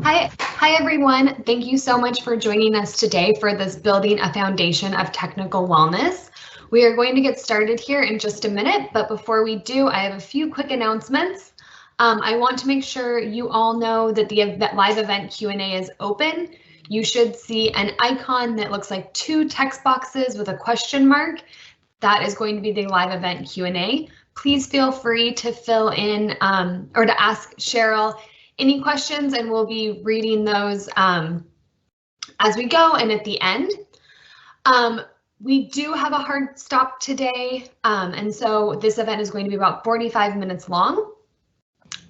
Hi everyone. Thank you so much for joining us today for this Building a Foundation of Technical Wellness. We are going to get started here in just a minute, but before we do, I have a few quick announcements. I want to make sure you all know that the live event Q&A is open. You should see an icon that looks like two text boxes with a question mark. That is going to be the live event Q&A. Please feel free to fill in or to ask Cheryl any questions, and we'll be reading those as we go and at the end. We do have a hard stop today, and so this event is going to be about 45 minutes long.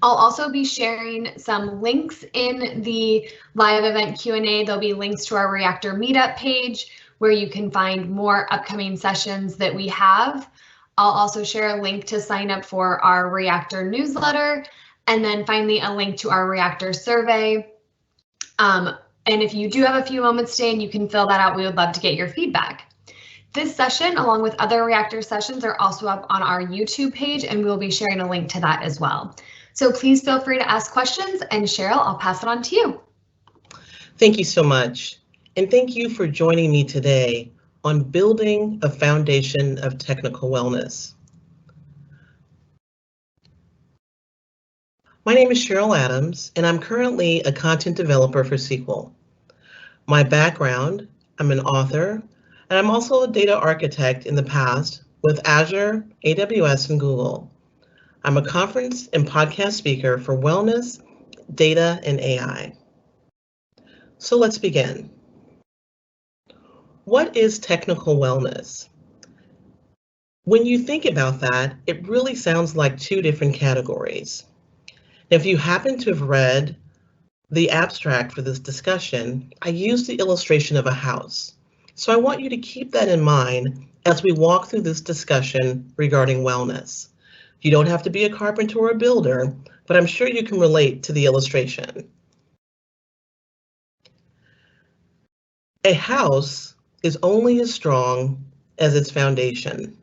I'll also be sharing some links in the live event Q&A. There'll be links to our Reactor Meetup page where you can find more upcoming sessions that we have. I'll also share a link to sign up for our Reactor newsletter, and then finally a link to our Reactor survey. And if you do have a few moments today and you can fill that out, we would love to get your feedback. This session, along with other Reactor sessions, are also up on our YouTube page, and we'll be sharing a link to that as well. So please feel free to ask questions, and Cheryl, I'll pass it on to you. Thank you so much, and thank you for joining me today on Building a Foundation of Technical Wellness. My name is Cheryl Adams, and I'm currently a content developer for SQL. My background, I'm an author, and I'm also a data architect in the past with Azure, AWS, and Google. I'm a conference and podcast speaker for wellness, data, and AI. So let's begin. What is technical wellness? When you think about that, it really sounds like two different categories. If you happen to have read the abstract for this discussion, I used the illustration of a house. So I want you to keep that in mind as we walk through this discussion regarding wellness. You don't have to be a carpenter or a builder, but I'm sure you can relate to the illustration. A house is only as strong as its foundation.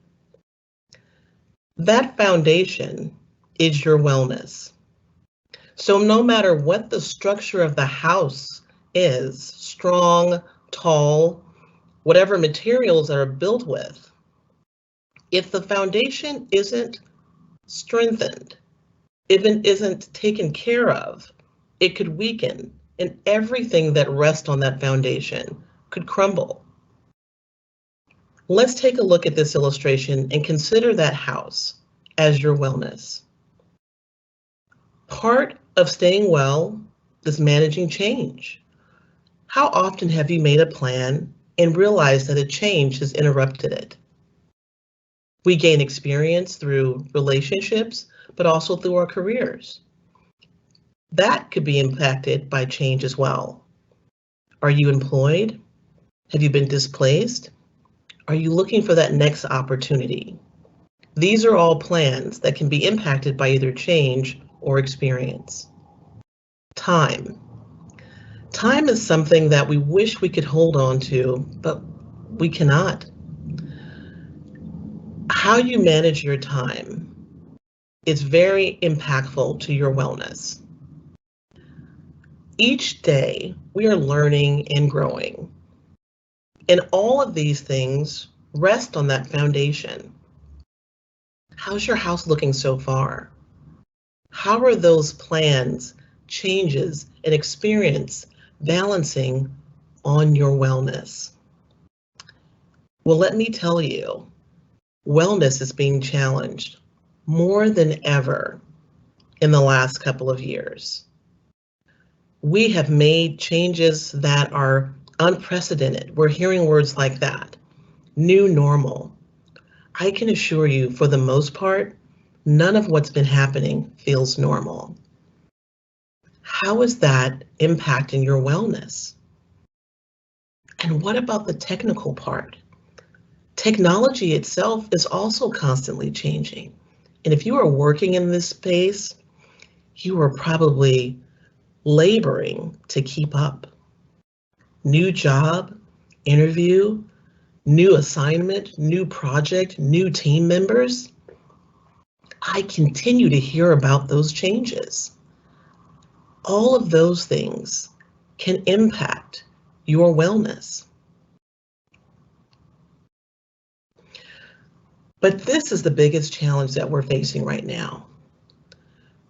That foundation is your wellness. So no matter what the structure of the house is, strong, tall, whatever materials that are built with, if the foundation isn't strengthened, if it isn't taken care of, it could weaken, and everything that rests on that foundation could crumble. Let's take a look at this illustration and consider that house as your wellness. Part of staying well is managing change. How often have you made a plan and realized that a change has interrupted it? We gain experience through relationships, but also through our careers. That could be impacted by change as well. Are you employed? Have you been displaced? Are you looking for that next opportunity? These are all plans that can be impacted by either change or experience. Time. Time is something that we wish we could hold on to, but we cannot. How you manage your time is very impactful to your wellness. Each day, we are learning and growing. And all of these things rest on that foundation. How's your house looking so far? How are those plans, changes, and experience balancing on your wellness? Well, let me tell you, wellness is being challenged more than ever in the last couple of years. We have made changes that are unprecedented. We're hearing words like that. New normal. I can assure you, for the most part, none of what's been happening feels normal. How is that impacting your wellness? And what about the technical part? Technology itself is also constantly changing. And if you are working in this space, you are probably laboring to keep up. New job, interview, new assignment, new project, new team members. I continue to hear about those changes. All of those things can impact your wellness. But this is the biggest challenge that we're facing right now.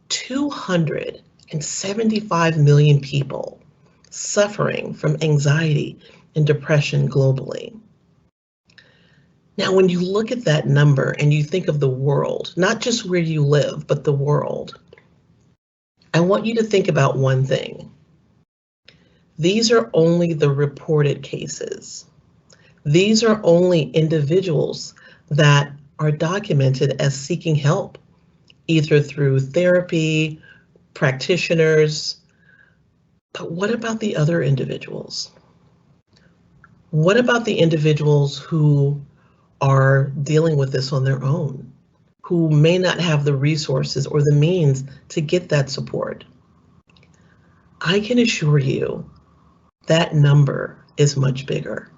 275 million people suffering from anxiety and depression globally. Now, when you look at that number and you think of the world, not just where you live, but the world, I want you to think about one thing. These are only the reported cases. These are only individuals that are documented as seeking help, either through therapy, practitioners. But what about the other individuals? What about the individuals who are dealing with this on their own, who may not have the resources or the means to get that support? I can assure you that number is much bigger.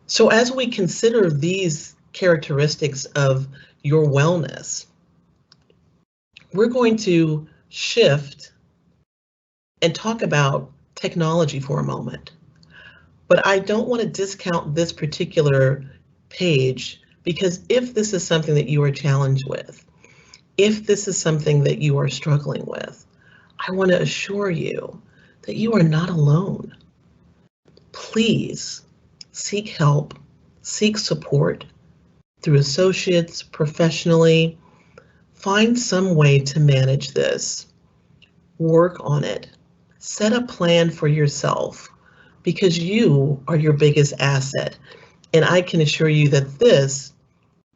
So as we consider these characteristics of your wellness, we're going to shift and talk about technology for a moment. But I don't want to discount this particular page, because if this is something that you are challenged with, if this is something that you are struggling with, I want to assure you that you are not alone. Please seek help, seek support through associates, professionally. Find some way to manage this. Work on it. Set a plan for yourself, because you are your biggest asset. And I can assure you that this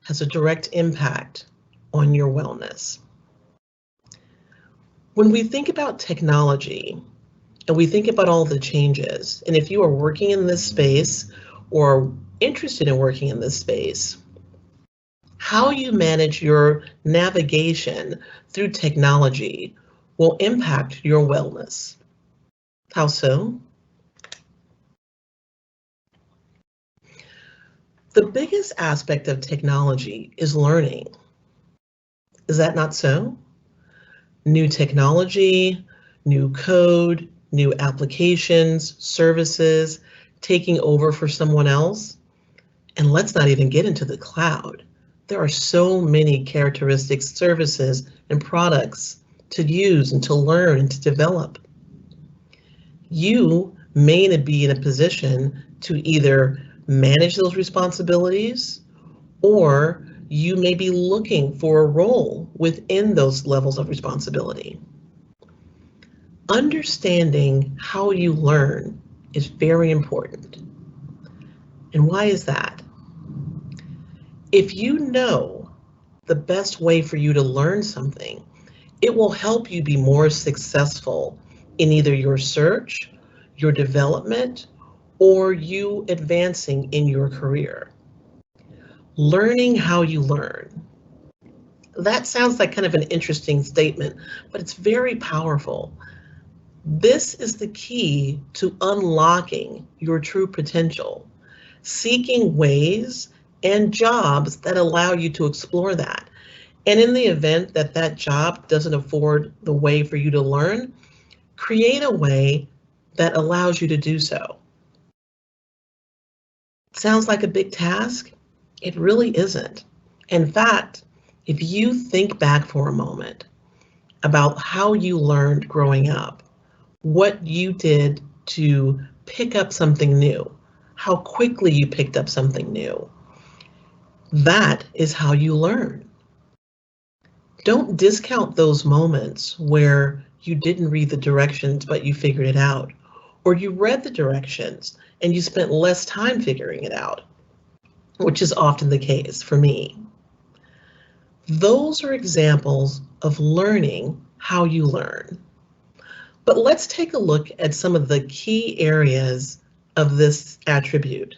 has a direct impact on your wellness. When we think about technology and we think about all the changes, and if you are working in this space or interested in working in this space, how you manage your navigation through technology will impact your wellness. How so? The biggest aspect of technology is learning. Is that not so? New technology, new code, new applications, services, taking over for someone else. And let's not even get into the cloud. There are so many characteristics, services, and products to use and to learn and to develop. You may be in a position to either manage those responsibilities, or you may be looking for a role within those levels of responsibility. Understanding how you learn is very important. And why is that? If you know the best way for you to learn something, it will help you be more successful in either your search, your development, or you advancing in your career. Learning how you learn. That sounds like kind of an interesting statement, but it's very powerful. This is the key to unlocking your true potential, seeking ways and jobs that allow you to explore that. And in the event that that job doesn't afford the way for you to learn, create a way that allows you to do so. Sounds like a big task? It really isn't. In fact, if you think back for a moment about how you learned growing up, what you did to pick up something new, how quickly you picked up something new, that is how you learn. Don't discount those moments where you didn't read the directions, but you figured it out, or you read the directions and you spent less time figuring it out, which is often the case for me. Those are examples of learning how you learn. But let's take a look at some of the key areas of this attribute.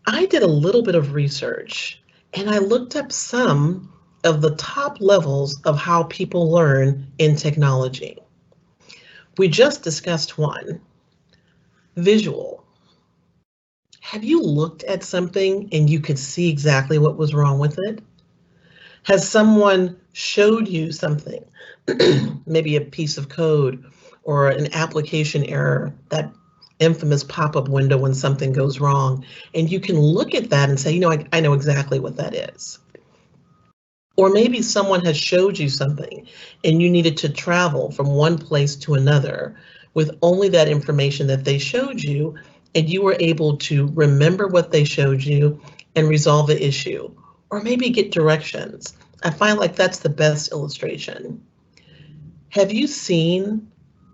I did a little bit of research and I looked up some of the top levels of how people learn in technology. We just discussed one, visual. Have you looked at something and you could see exactly what was wrong with it? Has someone showed you something, maybe a piece of code or an application error, that infamous pop-up window when something goes wrong, and you can look at that and say, you know, I know exactly what that is. Or maybe someone has showed you something and you needed to travel from one place to another with only that information that they showed you, and you were able to remember what they showed you and resolve the issue, or maybe get directions. I find like that's the best illustration. Have you seen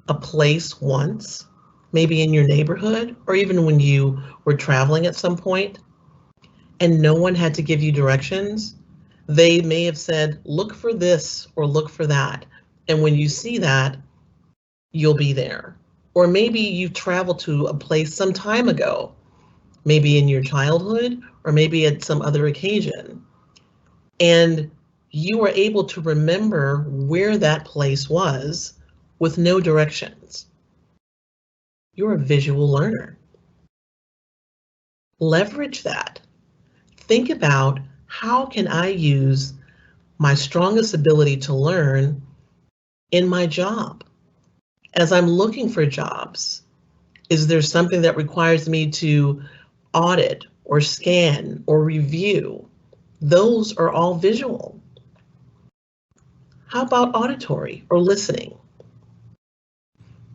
a place once, maybe in your neighborhood, or even when you were traveling at some point, and no one had to give you directions? They may have said, look for this or look for that. And when you see that, you'll be there. Or maybe you traveled to a place some time ago, maybe in your childhood, or maybe at some other occasion, and you were able to remember where that place was with no directions. You're a visual learner. Leverage that. Think about, how can I use my strongest ability to learn in my job? As I'm looking for jobs, is there something that requires me to audit or scan or review? Those are all visual. How about auditory or listening?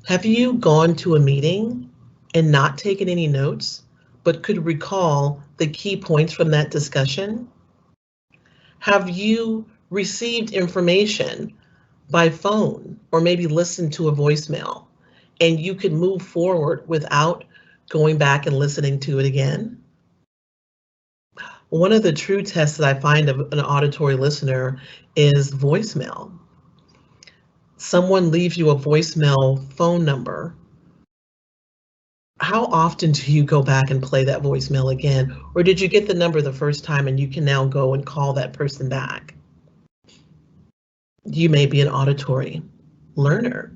Have you gone to a meeting and not taken any notes, but could recall the key points from that discussion? Have you received information by phone or maybe listened to a voicemail and you could move forward without going back and listening to it again? One of the true tests that I find of an auditory listener is voicemail. Someone leaves you a voicemail phone number. How often do you go back and play that voicemail again? Or did you get the number the first time and you can now go and call that person back? You may be an auditory learner.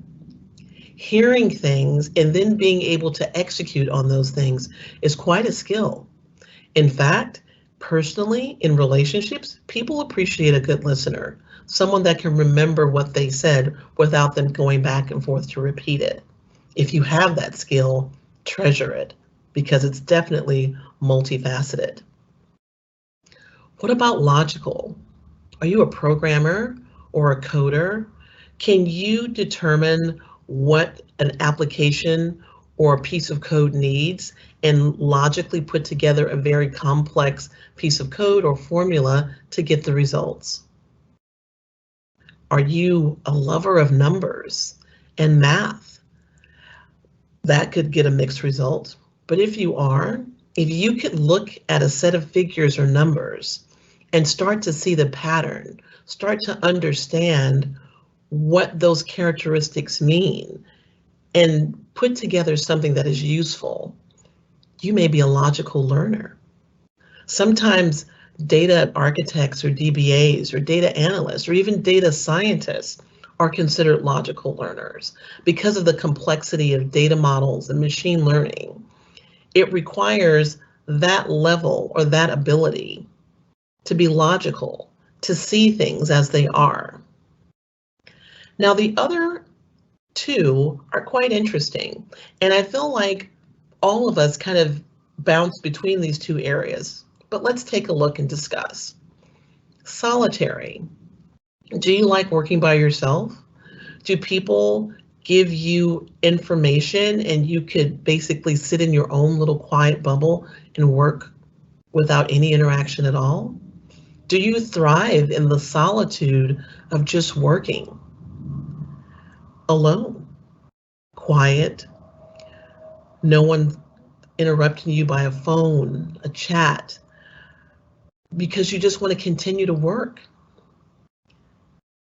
Hearing things and then being able to execute on those things is quite a skill. In fact, personally, in relationships, people appreciate a good listener, someone that can remember what they said without them going back and forth to repeat it. If you have that skill, treasure it, because it's definitely multifaceted. What about logical? Are you a programmer or a coder? Can you determine what an application or a piece of code needs and logically put together a very complex piece of code or formula to get the results? Are you a lover of numbers and math? That could get a mixed result. But if you are, if you could look at a set of figures or numbers and start to see the pattern, start to understand what those characteristics mean, and put together something that is useful, you may be a logical learner. Sometimes data architects or DBAs or data analysts or even data scientists are considered logical learners because of the complexity of data models and machine learning. It requires that level or that ability to be logical, to see things as they are. Now, the other two are quite interesting, and I feel like all of us kind of bounce between these two areas, but let's take a look and discuss. Solitary. Do you like working by yourself? Do people give you information and you could basically sit in your own little quiet bubble and work without any interaction at all? Do you thrive in the solitude of just working alone, quiet, no one interrupting you by a phone, a chat, because you just want to continue to work?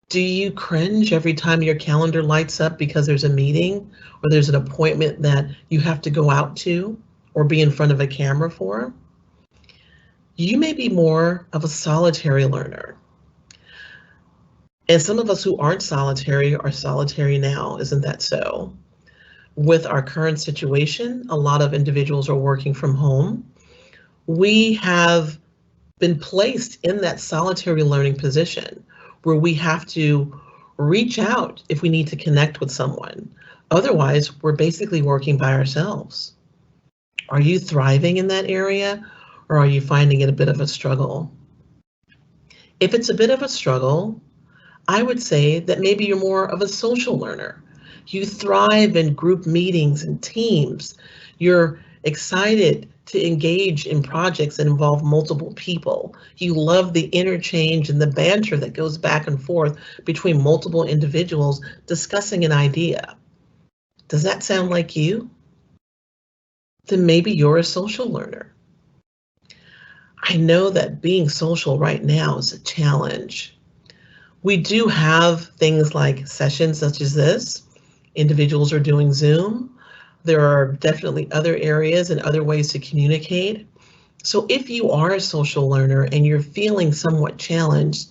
Do you cringe every time your calendar lights up because there's a meeting or there's an appointment that you have to go out to or be in front of a camera for? You may be more of a solitary learner. And some of us who aren't solitary are solitary now, isn't that so? With our current situation, a lot of individuals are working from home. We have been placed in that solitary learning position where we have to reach out if we need to connect with someone. Otherwise, we're basically working by ourselves. Are you thriving in that area, or are you finding it a bit of a struggle? If it's a bit of a struggle, I would say that maybe you're more of a social learner. You thrive in group meetings and teams. You're excited to engage in projects that involve multiple people. You love the interchange and the banter that goes back and forth between multiple individuals discussing an idea. Does that sound like you? Then maybe you're a social learner. I know that being social right now is a challenge. We do have things like sessions such as this. Individuals are doing Zoom. There are definitely other areas and other ways to communicate. So if you are a social learner and you're feeling somewhat challenged,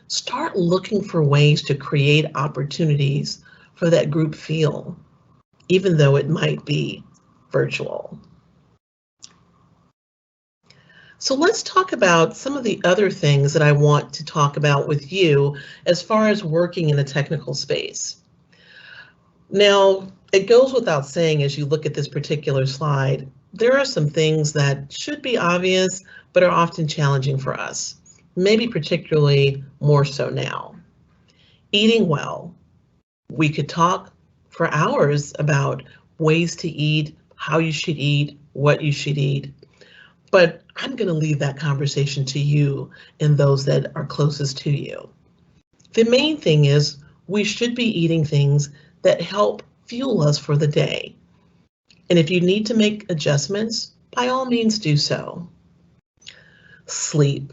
start looking for ways to create opportunities for that group feel, even though it might be virtual. So let's talk about some of the other things that I want to talk about with you as far as working in a technical space. Now, it goes without saying as you look at this particular slide, there are some things that should be obvious, but are often challenging for us, maybe particularly more so now. Eating well. We could talk for hours about ways to eat, how you should eat, what you should eat. But I'm going to leave that conversation to you and those that are closest to you. The main thing is we should be eating things that help fuel us for the day. And if you need to make adjustments, by all means do so. Sleep.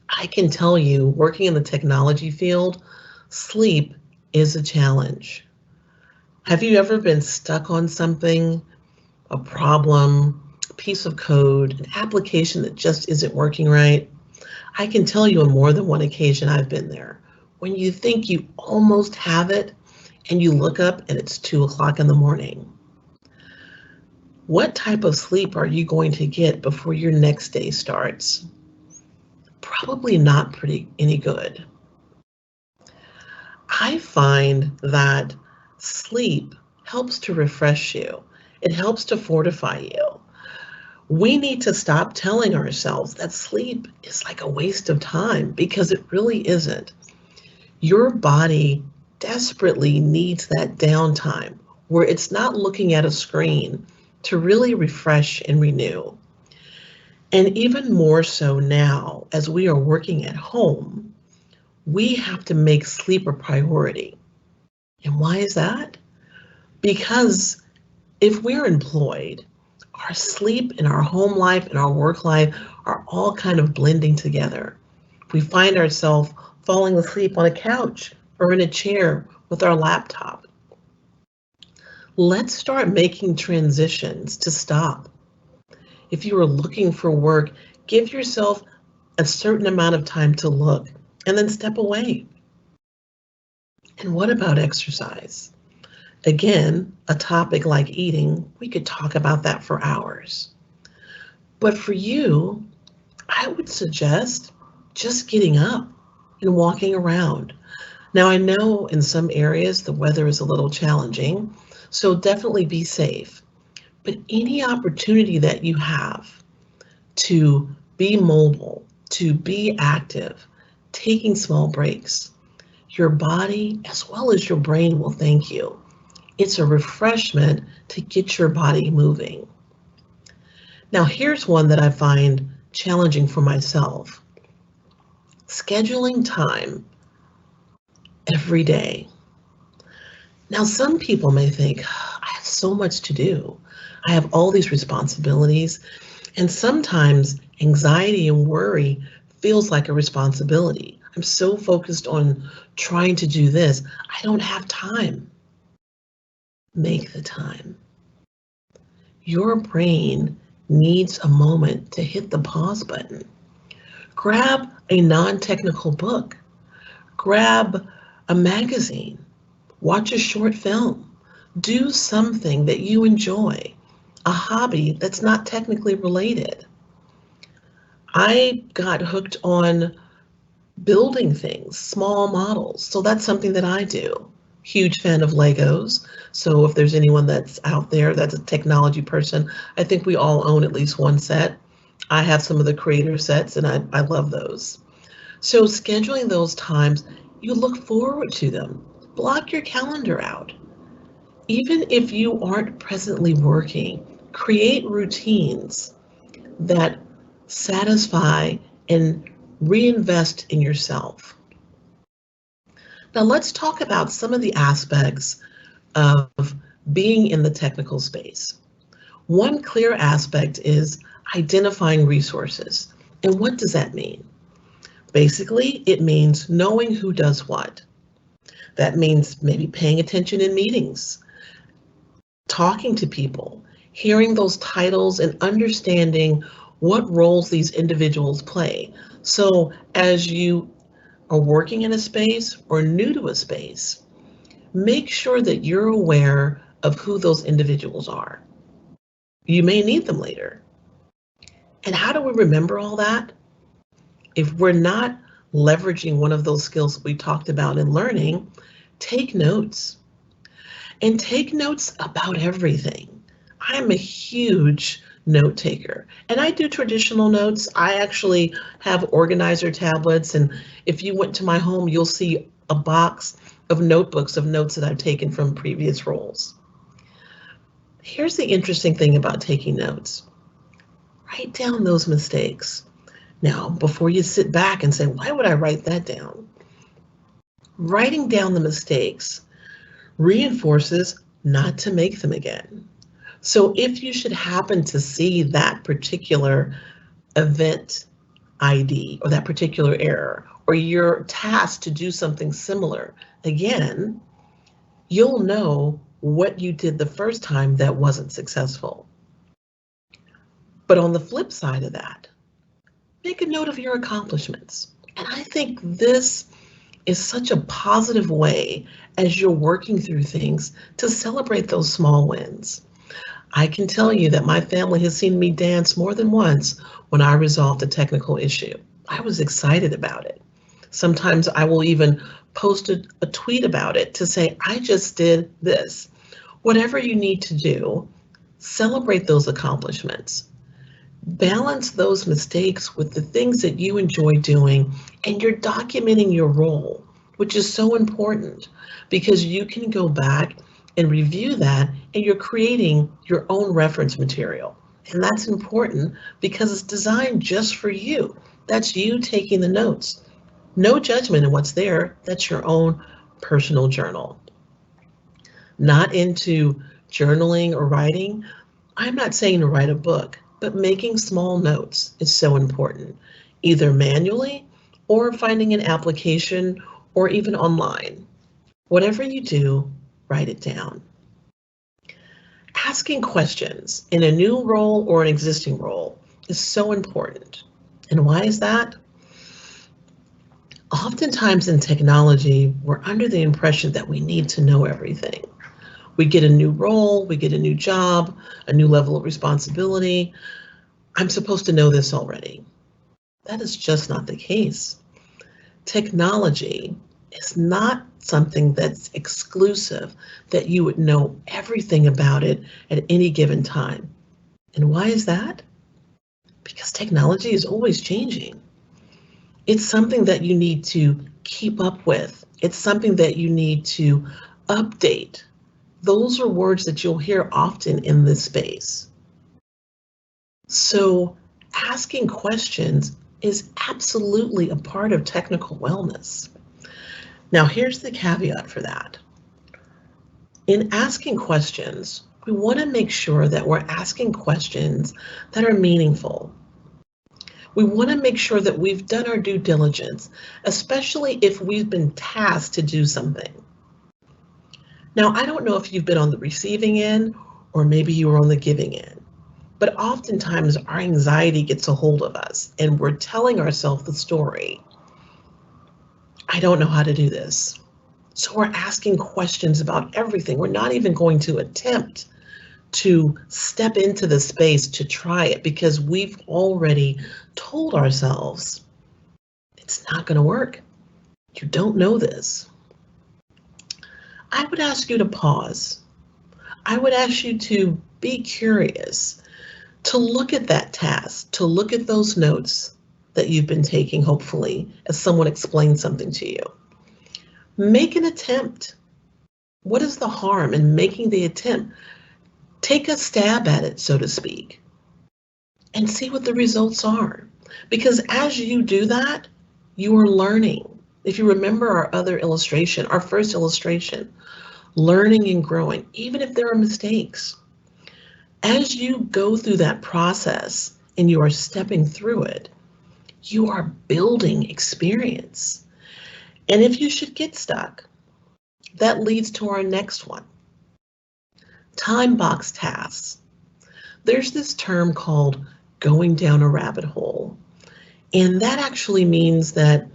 I can tell you, working in the technology field, sleep is a challenge. Have you ever been stuck on something, a problem, piece of code, an application that just isn't working right? I can tell you on more than one occasion I've been there. When you think you almost have it and you look up and it's 2 o'clock in the morning. What type of sleep are you going to get before your next day starts? Probably not any good. I find that sleep helps to refresh you. It helps to fortify you. We need to stop telling ourselves that sleep is like a waste of time, because it really isn't. Your body desperately needs that downtime where it's not looking at a screen to really refresh and renew. And even more so now, as we are working at home, we have to make sleep a priority. And why is that? Because if we're employed, our sleep and our home life and our work life are all kind of blending together. We find ourselves falling asleep on a couch or in a chair with our laptop. Let's start making transitions to stop. If you are looking for work, give yourself a certain amount of time to look and then step away. And what about exercise? Again, a topic like eating, we could talk about that for hours. But for you, I would suggest just getting up and walking around. Now, I know in some areas the weather is a little challenging, so definitely be safe. But any opportunity that you have to be mobile, to be active, taking small breaks, your body as well as your brain will thank you. It's a refreshment to get your body moving. Now, here's one that I find challenging for myself. Scheduling time every day. Now, some people may think, I have so much to do. I have all these responsibilities, and sometimes anxiety and worry feels like a responsibility. I'm so focused on trying to do this, I don't have time. Make the time. Your brain needs a moment to hit the pause button. Grab a non-technical book. Grab a magazine. Watch a short film. Do something that you enjoy, a hobby that's not technically related. I got hooked on building things, small models. So that's something that I do. Huge fan of Legos. So if there's anyone that's out there that's a technology person, I think we all own at least one set. I have some of the creator sets and I love those. So scheduling those times, you look forward to them. Block your calendar out. Even if you aren't presently working, create routines that satisfy and reinvest in yourself. Now let's talk about some of the aspects of being in the technical space. One clear aspect is identifying resources. And what does that mean? Basically, it means knowing who does what. That means maybe paying attention in meetings, talking to people, hearing those titles and understanding what roles these individuals play. So as you are working in a space or new to a space, make sure that you're aware of who those individuals are. You may need them later. And how do we remember all that? If we're not leveraging one of those skills we talked about in learning, take notes. And take notes about everything. I am a huge note taker, and I do traditional notes. I actually have organizer tablets, and if you went to my home, you'll see a box of notebooks of notes that I've taken from previous roles. Here's the interesting thing about taking notes. Write down those mistakes. Now, before you sit back and say, why would I write that down? Writing down the mistakes reinforces not to make them again. So if you should happen to see that particular event ID or that particular error, or you're tasked to do something similar again, you'll know what you did the first time that wasn't successful. But on the flip side of that, make a note of your accomplishments. And I think this is such a positive way as you're working through things to celebrate those small wins. I can tell you that my family has seen me dance more than once when I resolved a technical issue. I was excited about it. Sometimes I will even post a tweet about it to say, I just did this. Whatever you need to do, celebrate those accomplishments. Balance those mistakes with the things that you enjoy doing, and you're documenting your role, which is so important because you can go back and review that and you're creating your own reference material. And that's important because it's designed just for you. That's you taking the notes. No judgment in what's there. That's your own personal journal. Not into journaling or writing. I'm not saying to write a book, but making small notes is so important, either manually or finding an application or even online. Whatever you do, write it down. Asking questions in a new role or an existing role is so important. And why is that? Oftentimes in technology, we're under the impression that we need to know everything. We get a new role, we get a new job, a new level of responsibility. I'm supposed to know this already. That is just not the case. Technology is not something that's exclusive, that you would know everything about it at any given time. And why is that? Because technology is always changing. It's something that you need to keep up with. It's something that you need to update. Those are words that you'll hear often in this space. So asking questions is absolutely a part of technical wellness. Now, here's the caveat for that. In asking questions, we want to make sure that we're asking questions that are meaningful. We want to make sure that we've done our due diligence, especially if we've been tasked to do something. Now, I don't know if you've been on the receiving end or maybe you were on the giving end, but oftentimes our anxiety gets a hold of us and we're telling ourselves the story. I don't know how to do this. So we're asking questions about everything. We're not even going to attempt to step into the space to try it because we've already told ourselves it's not going to work. You don't know this. I would ask you to pause. I would ask you to be curious, to look at that task, to look at those notes that you've been taking, hopefully, as someone explains something to you. Make an attempt. What is the harm in making the attempt? Take a stab at it, so to speak, and see what the results are. Because as you do that, you are learning. If you remember our other illustration, our first illustration, learning and growing, even if there are mistakes. As you go through that process and you are stepping through it, you are building experience. And if you should get stuck, that leads to our next one. Time box tasks. There's this term called going down a rabbit hole. And that actually means that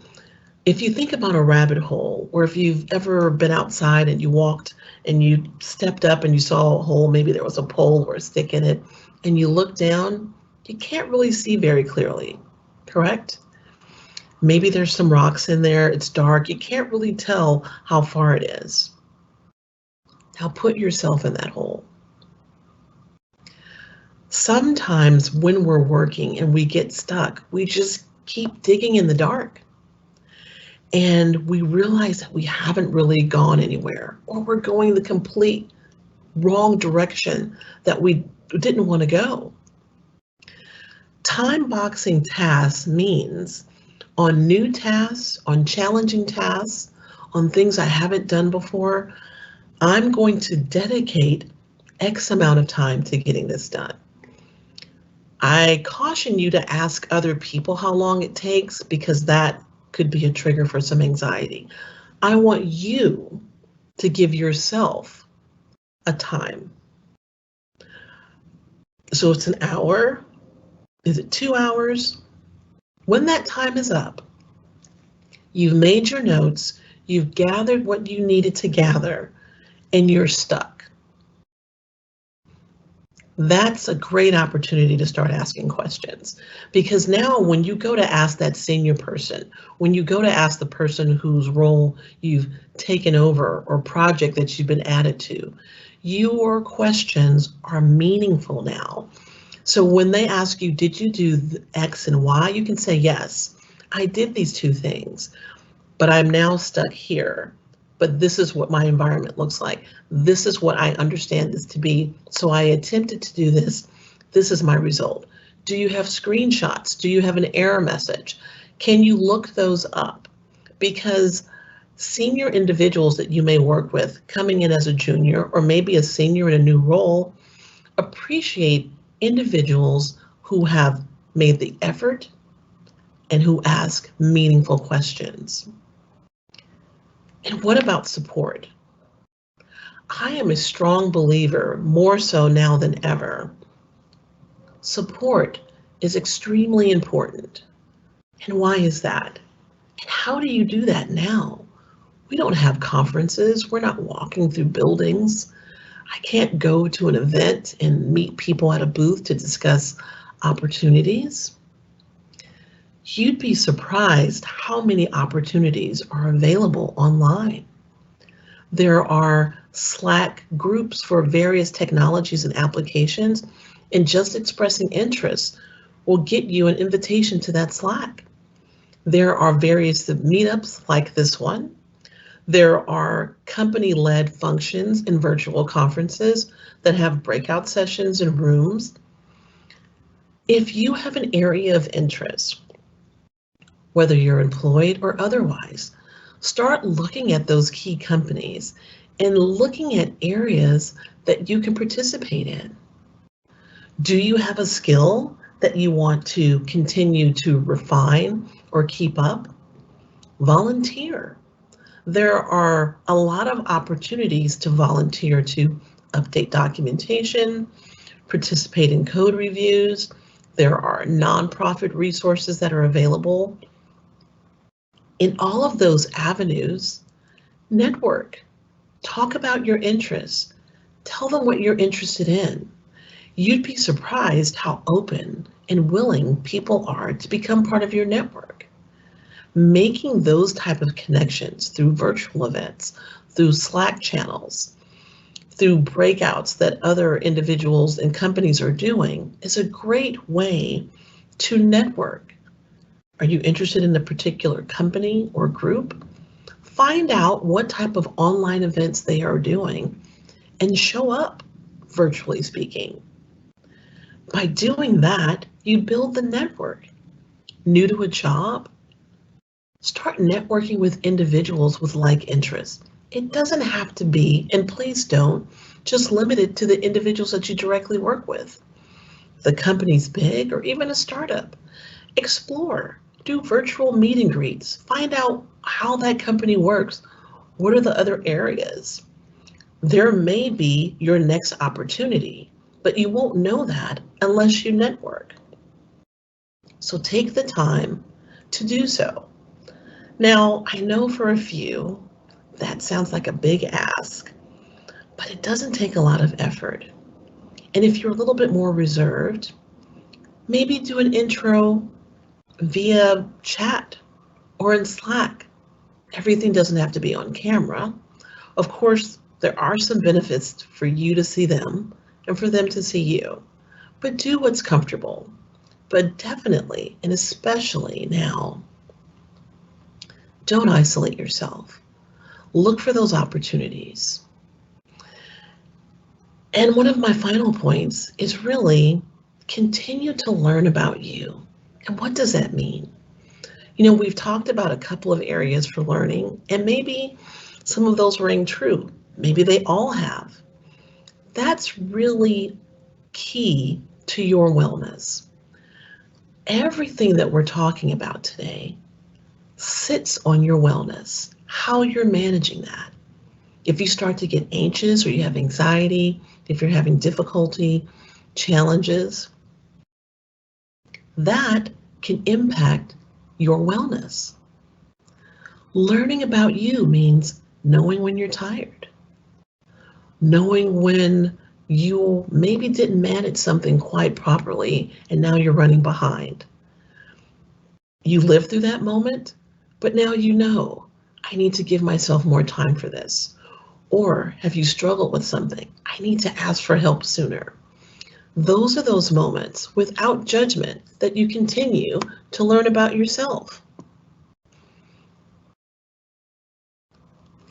if you think about a rabbit hole, or if you've ever been outside and you walked and you stepped up and you saw a hole, maybe there was a pole or a stick in it, and you look down, you can't really see very clearly, correct? Maybe there's some rocks in there, it's dark, you can't really tell how far it is. Now put yourself in that hole. Sometimes when we're working and we get stuck, we just keep digging in the dark. And we realize that we haven't really gone anywhere, or we're going the complete wrong direction that we didn't want to go. Time boxing tasks means on new tasks, on challenging tasks, on things I haven't done before, I'm going to dedicate X amount of time to getting this done. I caution you to ask other people how long it takes because that could be a trigger for some anxiety. I want you to give yourself a time. So it's an hour. Is it 2 hours? When that time is up, you've made your notes, you've gathered what you needed to gather, and you're stuck. That's a great opportunity to start asking questions, because now when you go to ask that senior person, when you go to ask the person whose role you've taken over or project that you've been added to, your questions are meaningful now. So when they ask you, did you do X and Y, you can say, yes, I did these 2 things, but I'm now stuck here. But this is what my environment looks like. This is what I understand this to be. So I attempted to do this. This is my result. Do you have screenshots? Do you have an error message? Can you look those up? Because senior individuals that you may work with coming in as a junior or maybe a senior in a new role appreciate individuals who have made the effort and who ask meaningful questions. And what about support? I am a strong believer, more so now than ever. Support is extremely important. And why is that? And how do you do that now? We don't have conferences. We're not walking through buildings. I can't go to an event and meet people at a booth to discuss opportunities. You'd be surprised how many opportunities are available online. There are Slack groups for various technologies and applications, and just expressing interest will get you an invitation to that Slack. There are various meetups like this one. There are company-led functions and virtual conferences that have breakout sessions and rooms. If you have an area of interest, whether you're employed or otherwise, start looking at those key companies and looking at areas that you can participate in. Do you have a skill that you want to continue to refine or keep up? Volunteer. There are a lot of opportunities to volunteer to update documentation, participate in code reviews. There are nonprofit resources that are available. In all of those avenues, network, talk about your interests, Tell them what you're interested in. You'd be surprised how open and willing people are to become part of your network. Making those type of connections through virtual events, through Slack channels, through breakouts that other individuals and companies are doing is a great way to network. Are you interested in a particular company or group? Find out what type of online events they are doing and show up, virtually speaking. By doing that, you build the network. New to a job? Start networking with individuals with like interests. It doesn't have to be, and please don't, just limit it to the individuals that you directly work with. The company's big or even a startup. Explore, do virtual meet and greets, find out how that company works. What are the other areas? There may be your next opportunity, but you won't know that unless you network. So take the time to do so. Now, I know for a few, that sounds like a big ask, but it doesn't take a lot of effort. And if you're a little bit more reserved, maybe do an intro via chat or in Slack. Everything doesn't have to be on camera. Of course, there are some benefits for you to see them and for them to see you, but do what's comfortable. But definitely, and especially now, don't isolate yourself. Look for those opportunities. And one of my final points is really continue to learn about you. And what does that mean? You know, we've talked about a couple of areas for learning, and maybe some of those ring true. Maybe they all have. That's really key to your wellness. Everything that we're talking about today sits on your wellness, how you're managing that. If you start to get anxious or you have anxiety, if you're having difficulty, challenges, that can impact your wellness. Learning about you means knowing when you're tired, knowing when you maybe didn't manage something quite properly and now you're running behind. You lived through that moment, but now you know, I need to give myself more time for this. Or have you struggled with something? I need to ask for help sooner. Those are those moments without judgment that you continue to learn about yourself.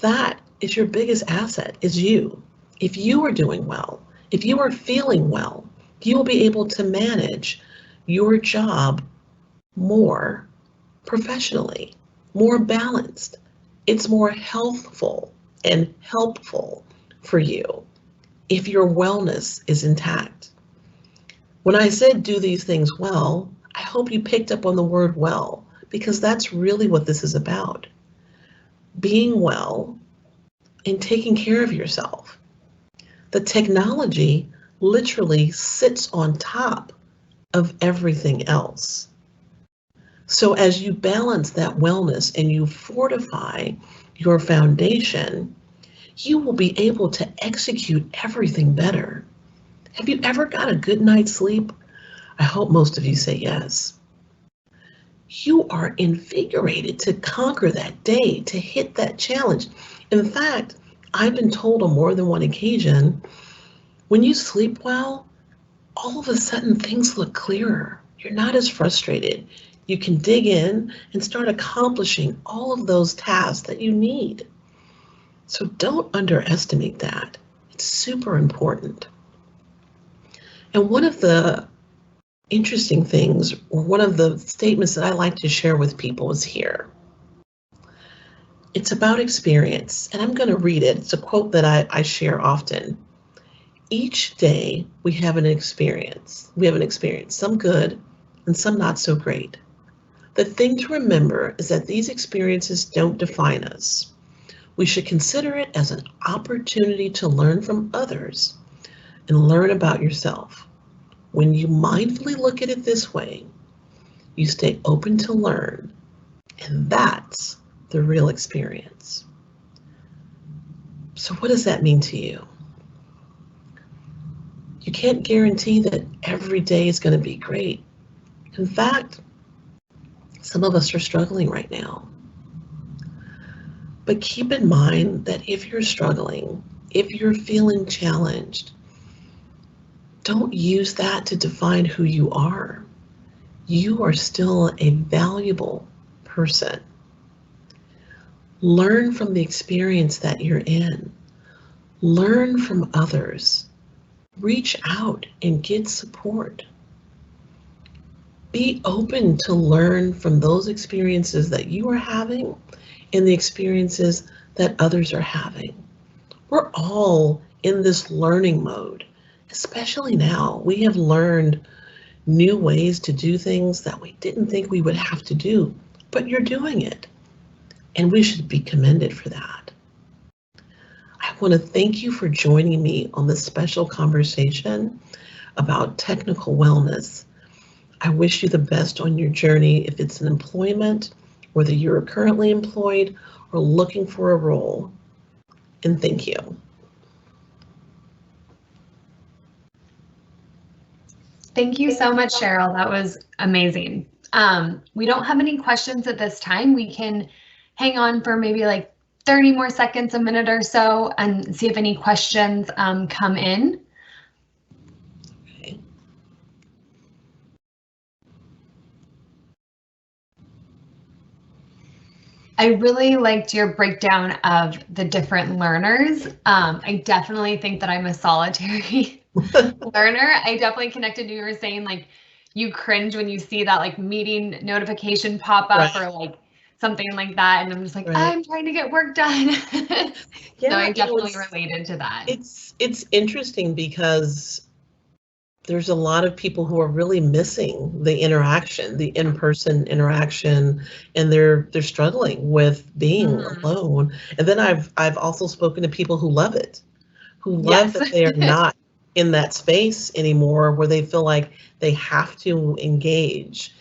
That is your biggest asset, is you. If you are doing well, if you are feeling well, you will be able to manage your job more professionally, more balanced. It's more healthful and helpful for you if your wellness is intact. When I said do these things well, I hope you picked up on the word well, because that's really what this is about. Being well and taking care of yourself. The technology literally sits on top of everything else. So as you balance that wellness and you fortify your foundation, you will be able to execute everything better. Have you ever got a good night's sleep? I hope most of you say yes. You are invigorated to conquer that day, to hit that challenge. In fact, I've been told on more than one occasion, when you sleep well, all of a sudden things look clearer. You're not as frustrated. You can dig in and start accomplishing all of those tasks that you need. So don't underestimate that. It's super important. And one of the interesting things, or one of the statements that I like to share with people is here. It's about experience, and I'm going to read it. It's a quote that I share often. Each day we have an experience. We have an experience, some good and some not so great. The thing to remember is that these experiences don't define us. We should consider it as an opportunity to learn from others and learn about yourself. When you mindfully look at it this way, you stay open to learn, and that's the real experience. So what does that mean to you? can't guarantee that every day is going to be great. In fact, some of us are struggling right now. But keep in mind that if you're struggling, if you're feeling challenged, don't use that to define who you are. You are still a valuable person. Learn from the experience that you're in. Learn from others. Reach out and get support. Be open to learn from those experiences that you are having and the experiences that others are having. We're all in this learning mode, especially now. We have learned new ways to do things that we didn't think we would have to do, but you're doing it, and we should be commended for that. I want to thank you for joining me on this special conversation about technical wellness. I wish you the best on your journey if it's an employment, whether you're currently employed or looking for a role. And thank you. Thank you so much, Cheryl. That was amazing. We don't have any questions at this time. We can hang on for maybe like 30 more seconds, a minute or so, and see if any questions come in. Okay. I really liked your breakdown of the different learners. I definitely think that I'm a solitary learner. I definitely connected to you were saying like you cringe when you see that like meeting notification pop up or like something like that. And I'm just like, I'm trying to get work done. So I definitely related to that. It's interesting because there's a lot of people who are really missing the interaction, the in-person interaction, and they're struggling with being alone. And then I've also spoken to people who love it, who love that they are not in that space anymore where they feel like they have to engage.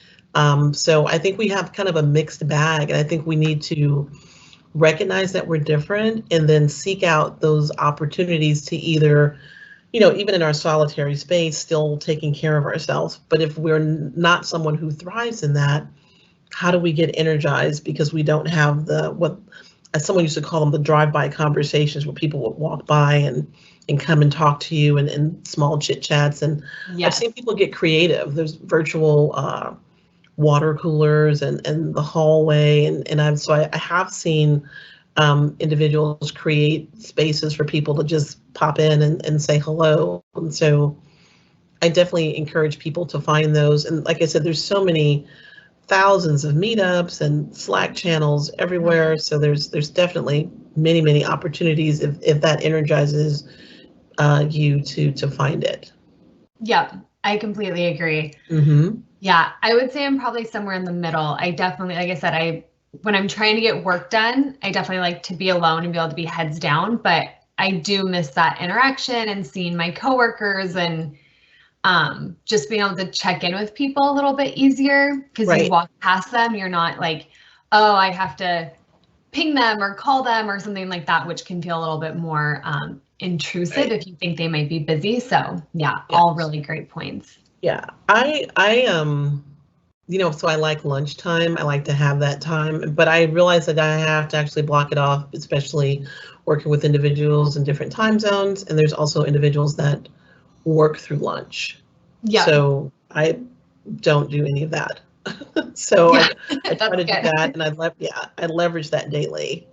So I think we have kind of a mixed bag, and I think we need to recognize that we're different and then seek out those opportunities to either, you know, even in our solitary space, still taking care of ourselves. But if we're not someone who thrives in that, how do we get energized? Because we don't have the, what, as someone used to call them, the drive-by conversations where people would walk by and come and talk to you and small chit chats. And I've seen people get creative. There's virtual water coolers and the hallway. And I have seen individuals create spaces for people to just pop in and say hello. And so I definitely encourage people to find those. And like I said, there's so many thousands of meetups and Slack channels everywhere. So there's definitely many opportunities if that energizes you to find it. Yeah, I completely agree. Yeah, I would say I'm probably somewhere in the middle. I definitely, like I said, when I'm trying to get work done, I definitely like to be alone and be able to be heads down, but I do miss that interaction and seeing my coworkers and just being able to check in with people a little bit easier because you walk past them, you're not like, oh, I have to ping them or call them or something like that, which can feel a little bit more intrusive if you think they might be busy. So yeah, all really great points. Yeah, you know, so I like lunchtime. I like to have that time, but I realize that I have to actually block it off, especially working with individuals in different time zones. And there's also individuals that work through lunch. Yeah. So I don't do any of that. So I try to do that, and I leverage that daily.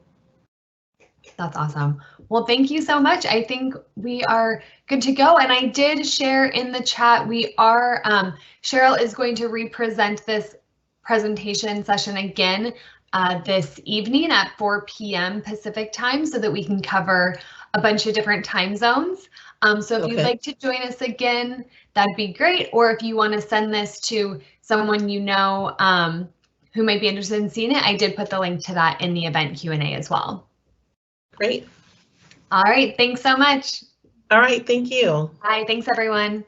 That's awesome. Well, thank you so much. I think we are good to go. And I did share in the chat, we are, Cheryl is going to represent this presentation session again this evening at 4 p.m. Pacific time so that we can cover a bunch of different time zones. So if you'd like to join us again, that'd be great. Or if you want to send this to someone you know who might be interested in seeing it, I did put the link to that in the event Q&A as well. Great. All right. Thanks so much. All right. Thank you. Bye. Thanks, everyone.